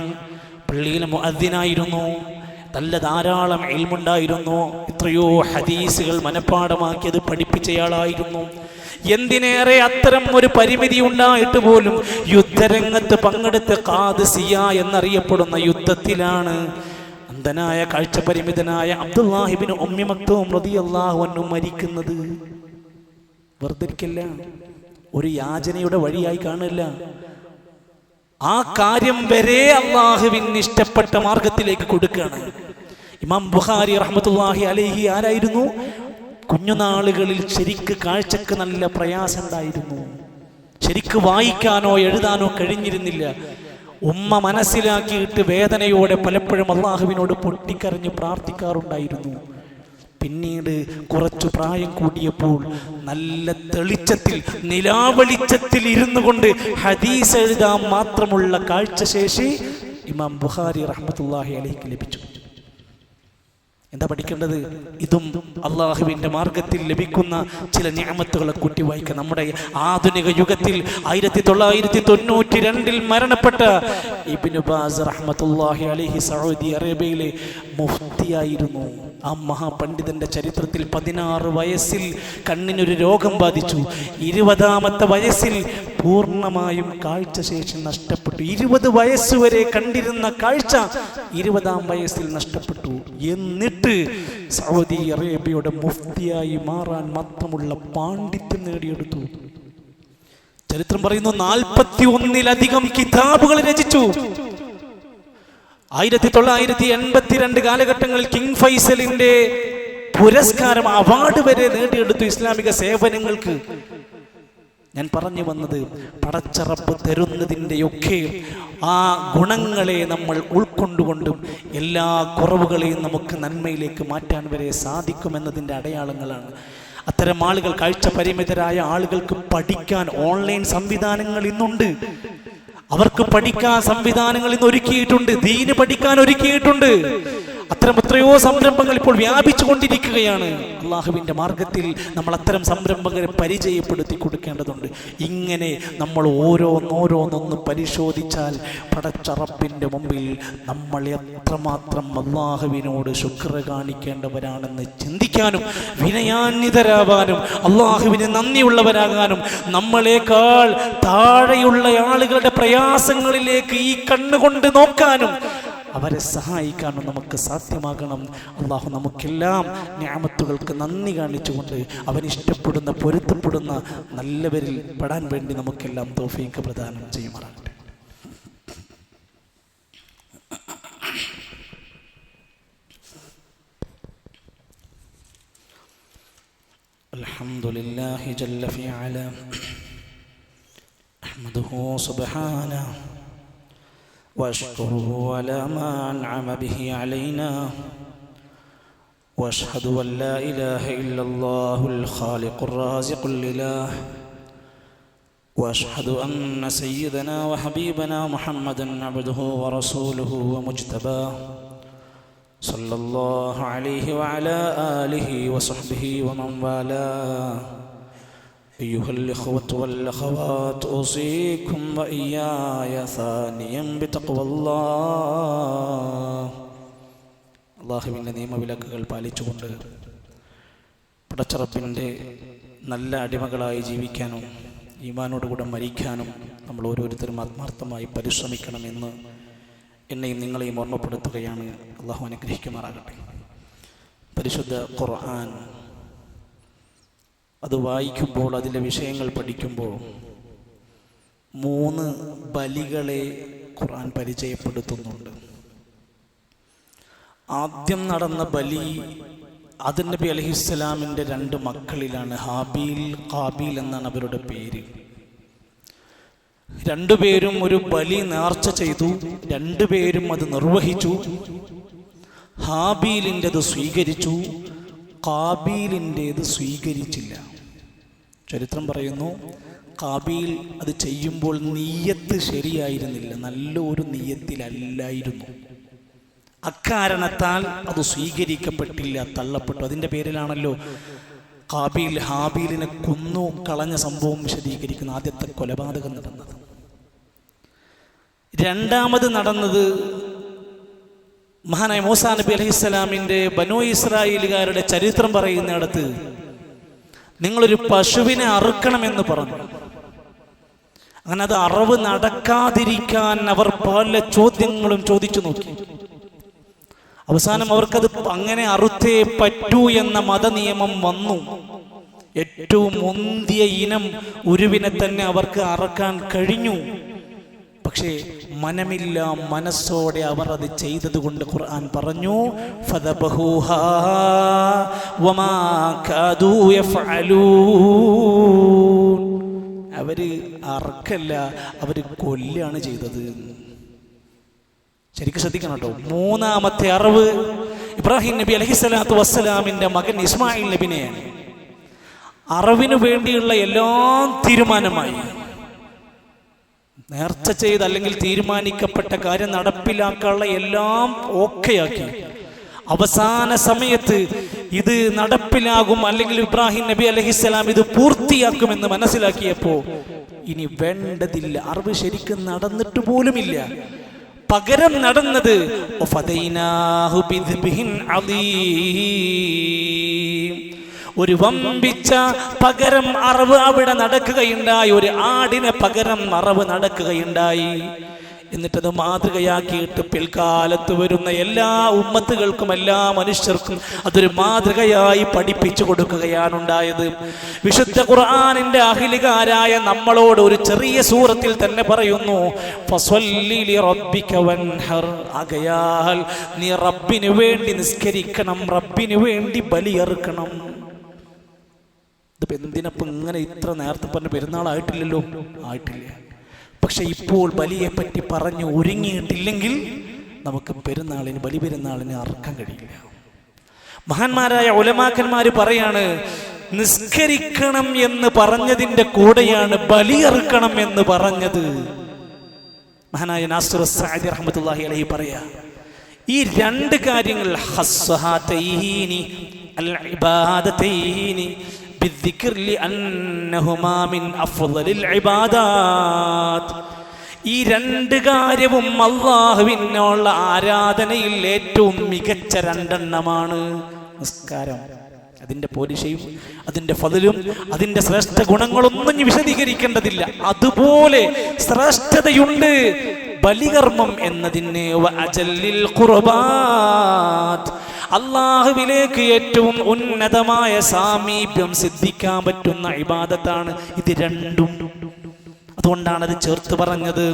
പള്ളിയിലെ മുഅദ്ദിനായിരുന്നു. നല്ല ധാരാളം ഇൽമുണ്ടായിരുന്നു. എത്രയോ ഹദീസുകൾ മനഃപ്പാഠമാക്കിയത് പഠിപ്പിച്ചയാളായിരുന്നു. എന്തിനേറെ അത്തരം ഒരു പരിമിതി ഉണ്ടായിട്ട് പോലും യുദ്ധരംഗത്ത് പങ്കെടുത്ത് ഖാദിസിയ എന്നറിയപ്പെടുന്ന യുദ്ധത്തിലാണ് അന്ധനായ കാഴ്ചപരിമിതനായ അബ്ദുല്ലാഹി ഇബ്നു ഉമ്മി മക്തൂം റളിയല്ലാഹു അൻഹു മരിക്കുന്നത്. വെറുതെരിക്കല്ല, ഒരു യാചനയുടെ വഴിയായി കാണില്ല. ആ കാര്യം വരെ അള്ളാഹുവിന് ഇഷ്ടപ്പെട്ട മാർഗത്തിലേക്ക് കൊടുക്കുകയാണ്. ഇമാം ബുഖാരി റഹ്മത്തുള്ളാഹി അലൈഹി ആരായിരുന്നു? കുഞ്ഞുനാളുകളിൽ ശരിക്ക് കാഴ്ചക്ക് നല്ല പ്രയാസം ഉണ്ടായിരുന്നു. ശരിക്ക് വായിക്കാനോ എഴുതാനോ കഴിഞ്ഞിരുന്നില്ല. ഉമ്മ മനസ്സിലാക്കിയിട്ട് വേദനയോടെ പലപ്പോഴും അള്ളാഹുവിനോട് പൊട്ടിക്കരഞ്ഞ് പ്രാർത്ഥിക്കാറുണ്ടായിരുന്നു. പിന്നീട് കുറച്ചു പ്രായം കൂടിയപ്പോൾ നല്ല തെളിച്ചത്തിൽ, നിലാവെളിച്ചത്തിൽ ഇരുന്നു കൊണ്ട് ഹദീസ് എഴുതാൻ മാത്രമുള്ള കാഴ്ചശേഷി ഇമാം ബുഖാരി റഹ്മത്തുള്ളാഹി അലൈഹി ലഭിച്ചു. എന്താ പഠിക്കേണ്ടത്? ഇതും അള്ളാഹുവിൻ്റെ മാർഗത്തിൽ ലഭിക്കുന്ന ചില നിഅമത്തുകളെ കൂട്ടി വായിക്കുക. നമ്മുടെ ആധുനിക യുഗത്തിൽ 1992 മരണപ്പെട്ട ഇബ്നു ബാസ് റഹ്മത്തുള്ളാഹി അലൈഹി സൗദി അറേബ്യയിലെ മുഫ്തിയായിരുന്നു. ആ മഹാപണ്ഡിതന്റെ ചരിത്രത്തിൽ 16 വയസ്സിൽ കണ്ണിനൊരു രോഗം ബാധിച്ചു. 20ാമത്തെ വയസ്സിൽ പൂർണ്ണമായും കാഴ്ചശേഷി നഷ്ടപ്പെട്ടു. 20 വയസ്സുവരെ കണ്ടിരുന്ന കാഴ്ച 20ാം വയസ്സിൽ നഷ്ടപ്പെട്ടു. എന്നിട്ട് സൗദി അറേബ്യയുടെ മുഫ്തിയായി മാറാൻ മാത്രമുള്ള പാണ്ഡിത്യം നേടിയെടുത്തു. ചരിത്രം പറയുന്നു 41-ലധികം കിതാബുകൾ രചിച്ചു. 1982 കാലഘട്ടങ്ങളിൽ കിങ് ഫൈസലിന്റെ പുരസ്കാരം, അവാർഡ് വരെ നേടിയെടുത്തു ഇസ്ലാമിക സേവനങ്ങൾക്ക്. ഞാൻ പറഞ്ഞു വന്നത്, പടച്ചറപ്പ് തരുന്നതിൻ്റെയൊക്കെ ആ ഗുണങ്ങളെ നമ്മൾ ഉൾക്കൊണ്ടുകൊണ്ടും എല്ലാ കുറവുകളെയും നമുക്ക് നന്മയിലേക്ക് മാറ്റാൻ വരെ സാധിക്കുമെന്നതിൻ്റെ അടയാളങ്ങളാണ്. അത്തരം ആളുകൾ, കാഴ്ച പരിമിതരായ ആളുകൾക്ക് പഠിക്കാൻ ഓൺലൈൻ സംവിധാനങ്ങൾ ഇന്നുണ്ട്. അവർക്ക് പഠിക്കാൻ സംവിധാനങ്ങൾ ഇന്ന് ഒരുക്കിയിട്ടുണ്ട്. ദീന് പഠിക്കാൻ ഒരുക്കിയിട്ടുണ്ട്. അത്തരം എത്രയോ സംരംഭങ്ങൾ ഇപ്പോൾ വ്യാപിച്ചു കൊണ്ടിരിക്കുകയാണ്. അള്ളാഹുവിൻ്റെ മാർഗത്തിൽ നമ്മൾ അത്തരം സംരംഭങ്ങളെ പരിചയപ്പെടുത്തി കൊടുക്കേണ്ടതുണ്ട്. ഇങ്ങനെ നമ്മൾ ഓരോന്നോരോന്നൊന്ന് പരിശോധിച്ചാൽ പടച്ചറപ്പിൻ്റെ മുമ്പിൽ നമ്മൾ എത്രമാത്രം അള്ളാഹുവിനോട് ശുക്ർ കാണിക്കേണ്ടവരാണെന്ന് ചിന്തിക്കാനും വിനയാന്വിതരാവാനും അള്ളാഹുവിന് നന്ദിയുള്ളവരാകാനും നമ്മളെക്കാൾ താഴെയുള്ള ആളുകളുടെ പ്രയാസങ്ങളിലേക്ക് ഈ കണ്ണുകൊണ്ട് നോക്കാനും അവരെ സഹായിക്കാനും നമുക്ക് സാധ്യമാകണം. അള്ളാഹു നമുക്കെല്ലാം നിഅമത്തുകൾക്ക് നന്ദി കാണിച്ചുകൊണ്ട് അവൻ ഇഷ്ടപ്പെടുന്ന, പൊരുത്തപ്പെടുന്ന നല്ലവരിൽ പെടാൻ വേണ്ടി നമുക്കെല്ലാം തൗഫീഖ് പ്രദാനം ചെയ്യുമാറാകട്ടെ. അൽഹംദുലില്ലാഹി ജല്ല ഫിഅല അഹ്മദുഹു സുബ്ഹാനഹു واشكره على ما أنعم به علينا واشهد أن لا إله إلا الله الخالق الرازق الإله واشهد أن سيدنا وحبيبنا محمدا عبده ورسوله ومجتباه صلى الله عليه وعلى آله وصحبه ومن والاه. أيها الإخوة والأخوات أوصيكم وإياي ثانيا بتقوى الله. അള്ളാഹുവിൻ്റെ നിയമവിലക്കുകൾ പാലിച്ചുകൊണ്ട് പടച്ചറപ്പിൻ്റെ നല്ല അടിമകളായി ജീവിക്കാനും ഈമാനോടുകൂടെ മരിക്കാനും നമ്മൾ ഓരോരുത്തരും ആത്മാർത്ഥമായി പരിശ്രമിക്കണമെന്ന് എന്നെയും നിങ്ങളെയും ഓർമ്മപ്പെടുത്തുകയാണ്. അള്ളാഹു അനുഗ്രഹിക്കുമാറാകട്ടെ. പരിശുദ്ധ ഖുർആൻ അത് വായിക്കുമ്പോൾ, അതിലെ വിഷയങ്ങൾ പഠിക്കുമ്പോൾ 3 ബലികളെ ഖുർആൻ പരിചയപ്പെടുത്തുന്നുണ്ട്. ആദ്യം നടന്ന ബലി ആദം നബി അലൈഹിസ്സലാമിൻ്റെ 2 മക്കളിലാണ്. ഹാബീൽ, ഖാബീൽ എന്നാണ് അവരുടെ പേര്. രണ്ടുപേരും ഒരു ബലി നേർച്ച ചെയ്തു. രണ്ടുപേരും അത് നിർവഹിച്ചു. ഹാബീലിൻ്റെത് സ്വീകരിച്ചു, കാബീലിൻ്റേത് സ്വീകരിച്ചില്ല. ചരിത്രം പറയുന്നു, കാബീൽ അത് ചെയ്യുമ്പോൾ നിയ്യത്ത് ശരിയായിരുന്നില്ല, നല്ലൊരു നിയ്യത്തിലല്ലായിരുന്നു. അക്കാരണത്താൽ അത് സ്വീകരിക്കപ്പെട്ടില്ല, തള്ളപ്പെട്ടു. അതിൻ്റെ പേരിലാണല്ലോ കാബീൽ ഹാബീലിനെ കൊന്നു കളഞ്ഞ സംഭവം വിശദീകരിക്കുന്ന ആദ്യത്തെ കൊലപാതകം നടന്നത്. രണ്ടാമത് നടന്നത് മഹാനായ മൂസാ നബി അലൈഹിസ്സലാമിൻ്റെ ബനൂ ഇസ്രായേലുകാരുടെ ചരിത്രം പറയുന്നിടത്ത് നിങ്ങളൊരു പശുവിനെ അറുക്കണമെന്ന് പറഞ്ഞു. അങ്ങനെ അത് അറവ് നടക്കാതിരിക്കാൻ അവർ പല ചോദ്യങ്ങളും ചോദിച്ചു നോക്കി. അവസാനം അവർക്കത് അങ്ങനെ അറുത്തേ പറ്റൂ എന്ന മതനിയമം വന്നു. ഏറ്റവും മുന്തിയ ഇനം ഉരുവിനെ തന്നെ അവർക്ക് അറക്കാൻ കഴിഞ്ഞു. പക്ഷേ മനമില്ല, മനസ്സോടെ അവർ അത് ചെയ്തത് കൊണ്ട് ഖുർആൻ പറഞ്ഞു, ഫദബഹൂഹാ വമാ കാദൂ യഫ്അലൂൻ. അവര് അറക്കല്ല, അവര് കൊല്ലാണ് ചെയ്തത്. ശരിക്കും ശ്രദ്ധിക്കണം കേട്ടോ. മൂന്നാമത്തെ അറിവ് ഇബ്രാഹിം നബി അലൈഹിസ്സലാത്തു വസ്സലാമിൻ്റെ മകൻ ഇസ്മായിൽ നബിനെയാണ്. അറിവിന് വേണ്ടിയുള്ള എല്ലാം തീരുമാനമായി. നേർച്ച ചെയ്ത് അല്ലെങ്കിൽ തീരുമാനിക്കപ്പെട്ട കാര്യം നടപ്പിലാക്കാനുള്ള എല്ലാം ഓക്കെയാക്കി. അവസാന സമയത്ത് ഇത് നടപ്പിലാകും, അല്ലെങ്കിൽ ഇബ്രാഹിം നബി അലൈഹിസ്സലാം ഇത് പൂർത്തിയാക്കുമെന്ന് മനസ്സിലാക്കിയപ്പോൾ ഇനി വേണ്ടതില്ല. അറിവ് ശരിക്കും നടന്നിട്ട് പോലുമില്ല. പകരം നടന്നത് ഒരു വമ്പിച്ച പകരം അറിവ് അവിടെ നടക്കുകയുണ്ടായി. ഒരു ആടിനെ പകരം അറിവ് നടക്കുകയുണ്ടായി. എന്നിട്ടത് മാതൃകയാക്കിയിട്ട് പിൽക്കാലത്ത് വരുന്ന എല്ലാ ഉമ്മത്തുകൾക്കും എല്ലാ മനുഷ്യർക്കും അതൊരു മാതൃകയായി പഠിപ്പിച്ചു കൊടുക്കുകയാണ് ഉണ്ടായത്. വിശുദ്ധ ഖുർആനിന്റെ അഹിലുകാരായ നമ്മളോട് ഒരു ചെറിയ സൂറത്തിൽ തന്നെ പറയുന്നു, ഫസ്വല്ലി ലിറബ്ബിക വൻഹർ. ആകയാൽ നീ റബ്ബിന് വേണ്ടി നിസ്കരിക്കണം, റബ്ബിന് വേണ്ടി ബലിയറുക്കണം. ഇതിപ്പോ എന്തിനപ്പം ഇങ്ങനെ ഇത്ര നേരത്തെ പറഞ്ഞ പെരുന്നാളായിട്ടില്ലല്ലോ, ആയിട്ടില്ല. പക്ഷെ ഇപ്പോൾ ബലിയെ പറ്റി പറഞ്ഞു ഒരുങ്ങിയിട്ടില്ലെങ്കിൽ നമുക്ക് പെരുന്നാളിന് ബലി പെരുന്നാളിന് അറക്കാൻ കഴിയില്ല. മഹാന്മാരായ ഉലമാക്കന്മാര് പറയാണ്, നിസ്കരിക്കണം എന്ന് പറഞ്ഞതിൻ്റെ കൂടെയാണ് ബലിയറുക്കണം എന്ന് പറഞ്ഞത്. മഹാനായ നാസിർ സഅദി റഹ്മത്തുള്ളാഹി അലൈഹി പറയാ, ഈ രണ്ട് കാര്യങ്ങൾ ഹസ്സഹാതൈനി അൽ ഇബാദതൈനി بالذكر لأنهما من أفضل العبادات. ഈ രണ്ട് കാര്യവും അല്ലാഹുവിനുള്ള ആരാധനയിൽ ഏറ്റവും മികച്ച രണ്ടെണ്ണമാണ്. നിസ്കാരം, അതിൻ്റെ പോരിശയും അതിൻ്റെ ഫദലും അതിൻ്റെ ശ്രേഷ്ഠ ഗുണങ്ങളൊന്നും വിശദീകരിക്കേണ്ടതില്ല. അതുപോലെ ശ്രേഷ്ഠതയുണ്ട് ബലികർമ്മം എന്നതിന്. വഅജല്ലിൽ ഖുർബാത്ത്, അല്ലാഹുവിലേക്ക് ഏറ്റവും ഉന്നതമായ സാമീപ്യം സിദ്ധിക്കാൻ പറ്റുന്ന ഇബാദത്താണ് ഇത് രണ്ടും. അതുകൊണ്ടാണ് അത് ചേർത്ത് പറഞ്ഞത്.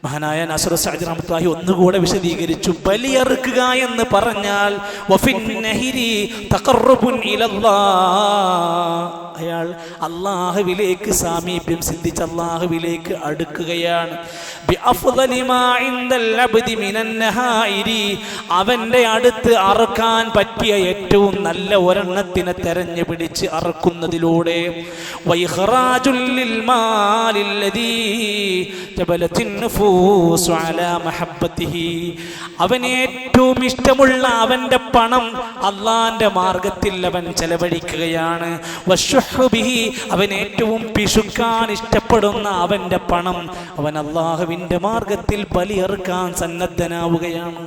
മഹാനായ നാസിർ സഅദി റഹ്മത്തുള്ളാഹി ഒന്നുകൂടെ വിശദീകരിച്ചു. ബലിയറുക്കുക എന്ന് പറഞ്ഞാൽ വഫിന്നഹിരി തഖറബുൻ ഇലല്ലാഹ്, അയാൾ അല്ലാഹുവിലേക്ക് സാമീപ്യം സിദ്ധിച്ച് അല്ലാഹുവിലേക്ക് അടുക്കുകയാണ്. ബിഅഫ്ളലി മാ ഇൻദൽ അബ്ദി മിനൻ നഹായിരി, അവന്റെ അടുത്ത് അറുക്കാൻ പറ്റിയ ഏറ്റവും നല്ല ഒരെണ്ണത്തിനെ തെരഞ്ഞു പിടിച്ച് അറുക്കുന്നതിലൂടെ. വഇഖ്റാജുൽ ലിൽ മാലില്ലദീ ജബലത്തിൻ നുഫൂസ് അലാ മഹബ്ബതിഹി, അവന് ഏറ്റവും ഇഷ്ടമുള്ള അവന്റെ പണം അള്ളാന്റെ മാർഗത്തിൽ അവൻ ചെലവഴിക്കുകയാണ്. വശുഹ്ബിഹി, അവൻ ഏറ്റവും പിശുക്കാൻ ഇഷ്ടപ്പെടുന്ന അവന്റെ പണം അവൻ അള്ളാഹുവിന്റെ മാർഗത്തിൽ ബലിയറുക്കാൻ സന്നദ്ധനാവുകയാണ്.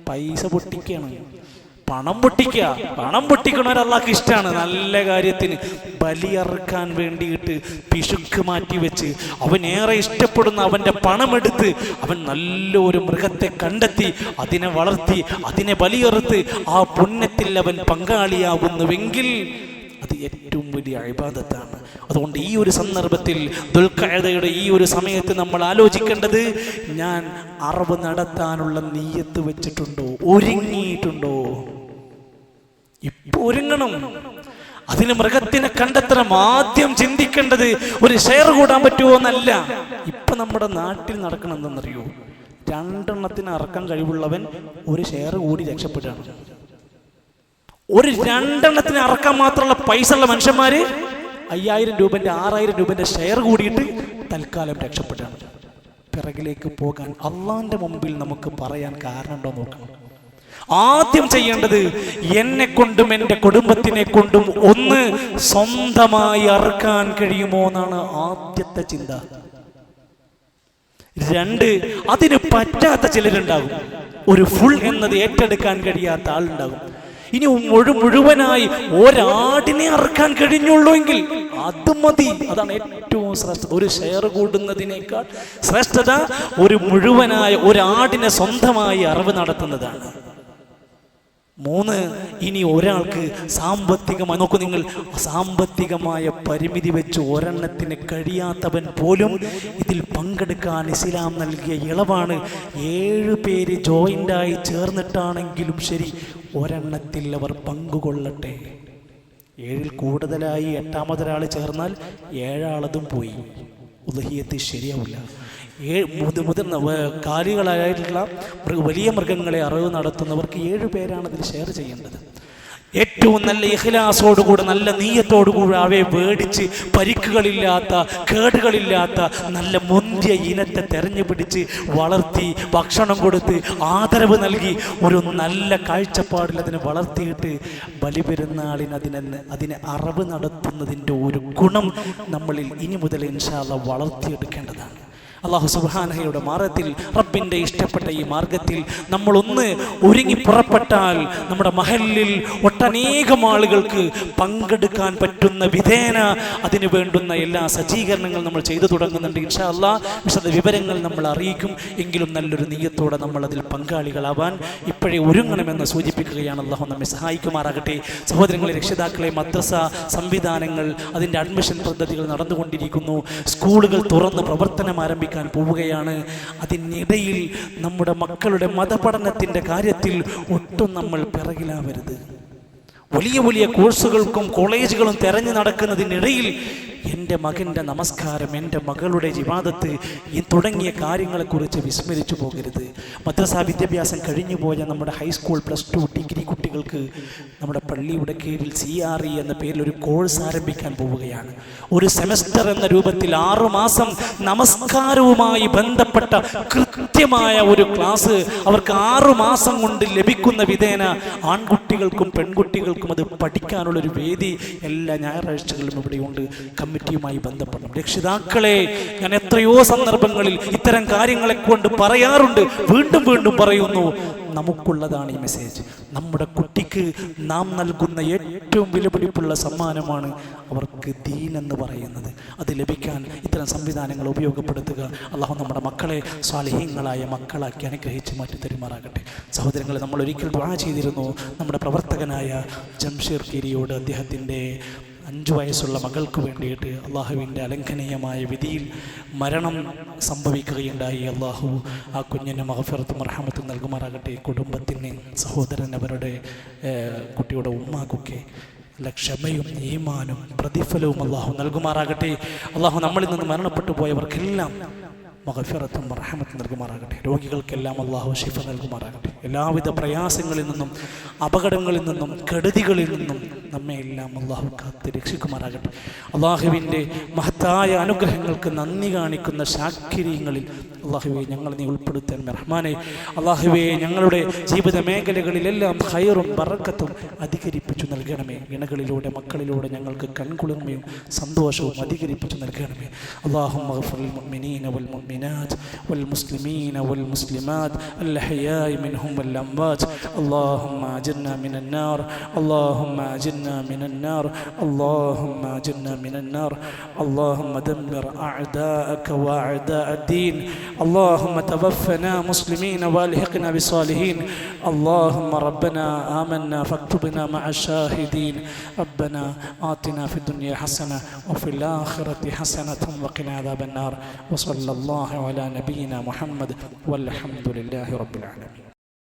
പൈസ പൊട്ടിക്കുകയാണ്, പണം പൊട്ടിക്കുക. പണം പൊട്ടിക്കണവർ അള്ളാഹ്ക്ക് ഇഷ്ടമാണ്. നല്ല കാര്യത്തിന് ബലിയറുക്കാൻ വേണ്ടിയിട്ട് പിശുക്ക് മാറ്റി വെച്ച് അവൻ ഏറെ ഇഷ്ടപ്പെടുന്ന അവൻ്റെ പണമെടുത്ത് അവൻ നല്ലൊരു മൃഗത്തെ കണ്ടെത്തി അതിനെ വളർത്തി അതിനെ ബലിയറുത്ത് ആ പുണ്യത്തിൽ അവൻ പങ്കാളിയാകുന്നുവെങ്കിൽ അത് ഏറ്റവും വലിയ ഇബാദത്താണ്. അതുകൊണ്ട് ഈ ഒരു സന്ദർഭത്തിൽ ദുൽഖഅദയുടെ ഈ ഒരു സമയത്ത് നമ്മൾ ആലോചിക്കേണ്ടത്, ഞാൻ അറവ് നടത്താനുള്ള നിയ്യത്ത് വെച്ചിട്ടുണ്ടോ, ഒരുങ്ങിയിട്ടുണ്ടോ? ഇപ്പൊ ഒരുങ്ങണം. അതിന് മൃഗത്തിനെ കണ്ടെത്തണം. ആദ്യം ചിന്തിക്കേണ്ടത് ഒരു ഷെയർ കൂടാൻ പറ്റുമോ എന്നല്ല. ഇപ്പൊ നമ്മുടെ നാട്ടിൽ നടക്കണം എന്തെന്നറിയോ? 2 എണ്ണത്തിന് അറക്കാൻ കഴിവുള്ളവൻ ഒരു ഷെയർ കൂടി രക്ഷപ്പെടുകയാണ്. ഒരു 2 എണ്ണത്തിന് അറക്കാൻ മാത്രമുള്ള പൈസ ഉള്ള മനുഷ്യന്മാര് 5000 രൂപന്റെ 6000 രൂപന്റെ ഷെയർ കൂടിയിട്ട് തൽക്കാലം രക്ഷപ്പെടുകയാണ്. പിറകിലേക്ക് പോകാൻ അള്ളാന്റെ മുമ്പിൽ നമുക്ക് പറയാൻ കാരണമുണ്ടോ നോക്കണം. ആദ്യം ചെയ്യേണ്ടത് എന്നെ കൊണ്ടും എൻ്റെ കുടുംബത്തിനെ കൊണ്ടും ഒന്ന് സ്വന്തമായി അറുക്കാൻ കഴിയുമോ എന്നാണ് ആദ്യത്തെ ചിന്ത. 2, അതിന് പറ്റാത്ത ചിലരുണ്ടാകും. ഒരു ഫുൾ എന്നത് ഏറ്റെടുക്കാൻ കഴിയാത്ത ആളുണ്ടാകും. ഇനി മുഴുവനായി ഒരാടിനെ അറുക്കാൻ കഴിഞ്ഞുള്ളൂ എങ്കിൽ അത് മതി. അതാണ് ഏറ്റവും ശ്രേഷ്ഠത. ഒരു ഷെയർ കൂടുന്നതിനേക്കാൾ ശ്രേഷ്ഠത ഒരു മുഴുവനായ ഒരാടിനെ സ്വന്തമായി അറിവ് നടത്തുന്നതാണ്. 3, ഇനി ഒരാൾക്ക് സാമ്പത്തികമായി നോക്കൂ നിങ്ങൾ, സാമ്പത്തികമായ പരിമിതി വെച്ച് ഒരെണ്ണത്തിന് കഴിയാത്തവൻ പോലും ഇതിൽ പങ്കെടുക്കാൻ ഇസ്ലാം നൽകിയ ഇളവാണ്. 7 പേര് ജോയിൻ്റായി ചേർന്നിട്ടാണെങ്കിലും ശരി ഒരെണ്ണത്തിൽ അവർ പങ്കുകൊള്ളട്ടെ. 7ൽ കൂടുതലായി 8ാമതൊരാൾ ചേർന്നാൽ 7 ആളതും പോയി. ഉദ്ഹിയത്ത് ശരിയാവില്ല. മുതിർന്ന കാലികളായിട്ടുള്ള വലിയ മൃഗങ്ങളെ അറിവ് നടത്തുന്നവർക്ക് 7 പേരാണ് അതിൽ ഷെയർ ചെയ്യേണ്ടത്. ഏറ്റവും നല്ല ഇഖ്ലാസോടുകൂടെ നല്ല നീയത്തോടുകൂടി അവയെ മേടിച്ച് പരിക്കുകളില്ലാത്ത കേടുകളില്ലാത്ത നല്ല മുന്തിയ ഇനത്തെ തെരഞ്ഞു പിടിച്ച് വളർത്തി ഭക്ഷണം കൊടുത്ത് ആദരവ് നൽകി ഒരു നല്ല കാഴ്ചപ്പാടിൽ അതിനെ വളർത്തിയിട്ട് ബലിപെരുന്നാളിന് അതിനെ അറിവ് നടത്തുന്നതിൻ്റെ ഒരു ഗുണം നമ്മളിൽ ഇനി മുതൽ ഇൻഷാ അല്ലാഹ് വളർത്തിയെടുക്കേണ്ടതാണ്. അല്ലാഹു സുബ്ഹാനഹുവയുടെ മാർഗത്തിൽ, റബ്ബിൻ്റെ ഇഷ്ടപ്പെട്ട ഈ മാർഗത്തിൽ നമ്മൾ ഒന്ന് ഒരുങ്ങി പുറപ്പെട്ടാൽ നമ്മുടെ മഹല്ലിൽ ഒട്ടനേകം ആളുകൾക്ക് പങ്കെടുക്കാൻ പറ്റുന്ന വിധേന അതിന് വേണ്ടുന്ന എല്ലാ സജ്ജീകരണങ്ങളും നമ്മൾ ചെയ്തു തുടങ്ങുന്നുണ്ട്. ഇൻഷാ അല്ലാഹ് വിശദ വിവരങ്ങൾ നമ്മൾ അറിയിക്കും. എങ്കിലും നല്ലൊരു നിയ്യത്തോടെ നമ്മൾ അതിൽ പങ്കാളികളാവാൻ ഇപ്പോഴേ ഒരുങ്ങണമെന്ന് സൂചിപ്പിക്കുകയാണ്. അല്ലാഹു നമ്മെ സഹായിക്കുമാറാകട്ടെ. സഹോദരങ്ങളെ, രക്ഷിതാക്കളെ, മദ്രസ സംവിധാനങ്ങൾ അതിൻ്റെ അഡ്മിഷൻ പദ്ധതികൾ നടന്നുകൊണ്ടിരിക്കുന്നു. സ്കൂളുകൾ തുറന്ന് പ്രവർത്തനം ആരംഭിക്കാൻ പോവുകയാണ്. അതിനിടയിൽ നമ്മുടെ മക്കളുടെ മതപഠനത്തിൻ്റെ കാര്യത്തിൽ ഒട്ടും നമ്മൾ പിറകിലാവരുത്. വലിയ വലിയ കോഴ്സുകൾക്കും കോളേജുകളും തെരഞ്ഞു നടക്കുന്നതിനിടയിൽ എൻ്റെ മകൻ്റെ നമസ്കാരം, എൻ്റെ മകളുടെ ഇബാദത്ത് തുടങ്ങിയ കാര്യങ്ങളെക്കുറിച്ച് വിസ്മരിച്ചു പോകരുത്. മദ്രസാ വിദ്യാഭ്യാസം കഴിഞ്ഞുപോയ നമ്മുടെ ഹൈസ്കൂൾ, +2, ഡിഗ്രി കുട്ടികൾക്ക് നമ്മുടെ പള്ളിയുടെ കീഴിൽ CRE എന്ന പേരിൽ ഒരു കോഴ്സ് ആരംഭിക്കാൻ പോവുകയാണ്. ഒരു സെമസ്റ്റർ എന്ന രൂപത്തിൽ 6 മാസം നമസ്കാരവുമായി ബന്ധപ്പെട്ട കൃത്യമായ ഒരു ക്ലാസ് അവർക്ക് 6 മാസം കൊണ്ട് ലഭിക്കുന്ന വിധേന ആൺകുട്ടികൾക്കും പെൺകുട്ടികൾക്കും അത് പഠിക്കാനുള്ളൊരു വേദി എല്ലാ ഞായറാഴ്ചകളിലും ഇവിടെയുണ്ട്. കമ്മിറ്റിയുമായി ബന്ധപ്പെടണം. രക്ഷിതാക്കളെ, ഞാൻ എത്രയോ സന്ദർഭങ്ങളിൽ ഇത്തരം കാര്യങ്ങളെ കൊണ്ട് പറയാറുണ്ട്, വീണ്ടും വീണ്ടും പറയുന്നു. നമുക്കുള്ളതാണ് ഈ മെസ്സേജ്. നമ്മുടെ കുട്ടിക്ക് നാം നൽകുന്ന ഏറ്റവും വിലപിടിപ്പുള്ള സമ്മാനമാണ് അവർക്ക് ദീൻ എന്ന് പറയുന്നത്. അത് ലഭിക്കാൻ ഇത്തരം സംവിധാനങ്ങൾ ഉപയോഗപ്പെടുത്തുക. അല്ലാഹു നമ്മുടെ മക്കളെ സ്വാലിഹീങ്ങളായ മക്കളാക്കി അനുഗ്രഹിച്ച് മാറ്റി തരുമാറാകട്ടെ. സഹോദരങ്ങളെ, നമ്മൾ ഒരിക്കൽ ദുആ ചെയ്തിരുന്നു നമ്മുടെ പ്രവർത്തകനായ ജംഷീർ കീരിയോട്. അദ്ദേഹത്തിൻ്റെ 5 വയസ്സുള്ള മകൾക്ക് വേണ്ടിയിട്ട് അള്ളാഹുവിൻ്റെ അലംഘനീയമായ വിധിയിൽ മരണം സംഭവിക്കുകയുണ്ടായി. അള്ളാഹു ആ കുഞ്ഞിന് മഗ്ഫിറത്തും റഹ്മത്തും നൽകുമാറാകട്ടെ. കുടുംബത്തിന്, സഹോദരൻ, അവരുടെ കുട്ടിയുടെ ഉമ്മാക്കൊക്കെ ക്ഷമയും ഈമാനും പ്രതിഫലവും അള്ളാഹു നൽകുമാറാകട്ടെ. അള്ളാഹു നമ്മളിൽ നിന്ന് മരണപ്പെട്ടു പോയവർക്കെല്ലാം മഗ്ഫിറത്തും റഹ്മത്തും നൽകുമാറാകട്ടെ. രോഗികൾക്കെല്ലാം അള്ളാഹു ശിഫ നൽകുമാറാകട്ടെ. എല്ലാവിധ പ്രയാസങ്ങളിൽ നിന്നും അപകടങ്ങളിൽ നിന്നും കെടുതികളിൽ നിന്നും നമ്മെ എല്ലാം അള്ളാഹു കാത്ത് രക്ഷിക്കുമാറാകട്ടെ. അള്ളാഹുവിൻ്റെ മഹത്തായ അനുഗ്രഹങ്ങൾക്ക് നന്ദി കാണിക്കുന്ന ശാക്കിരീങ്ങളിൽ അള്ളാഹുവെ ഞങ്ങൾ നീ ഉൾപ്പെടുത്താൻ റഹ്മാനെ. അള്ളാഹുവെ, ഞങ്ങളുടെ ജീവിത മേഖലകളിലെല്ലാം ഖൈറും ബറക്കത്തും അധികരിപ്പിച്ചു നൽകണമേ. ഇണകളിലൂടെ മക്കളിലൂടെ ഞങ്ങൾക്ക് കൺകുളിർമയും സന്തോഷവും അധികരിപ്പിച്ചു നൽകണമേ. അല്ലാഹുമ്മ ഗ്ഫിർ ലിൽ മുഅ്മിനീന വൽ മുഅ്മിനാത്ത് വൽ മുസ്ലിമീന വൽ മുസ്ലിമാത്ത് അൽ അഹ്യാഇ മിൻഹും വൽ അംവാത്ത്. അല്ലാഹുമ്മ അജിർനാ മിനൻ നാർ, അല്ലാഹുമ്മ അജിർനാ മിനൻ നാർ, അല്ലാഹുമ്മ അജിർനാ മിനൻ നാർ. അല്ലാഹുമ്മ ദമ്മിർ അഅദാഅക വഅഅദാഅ الدين. اللهم توفنا مسلمين والحقنا بالصالحين. اللهم ربنا آمنا فاكتبنا مع الشاهدين. ربنا آتنا في الدنيا حسنة وفي الآخرة حسنة وقنا عذاب النار. وصلى الله على نبينا محمد والحمد لله رب العالمين.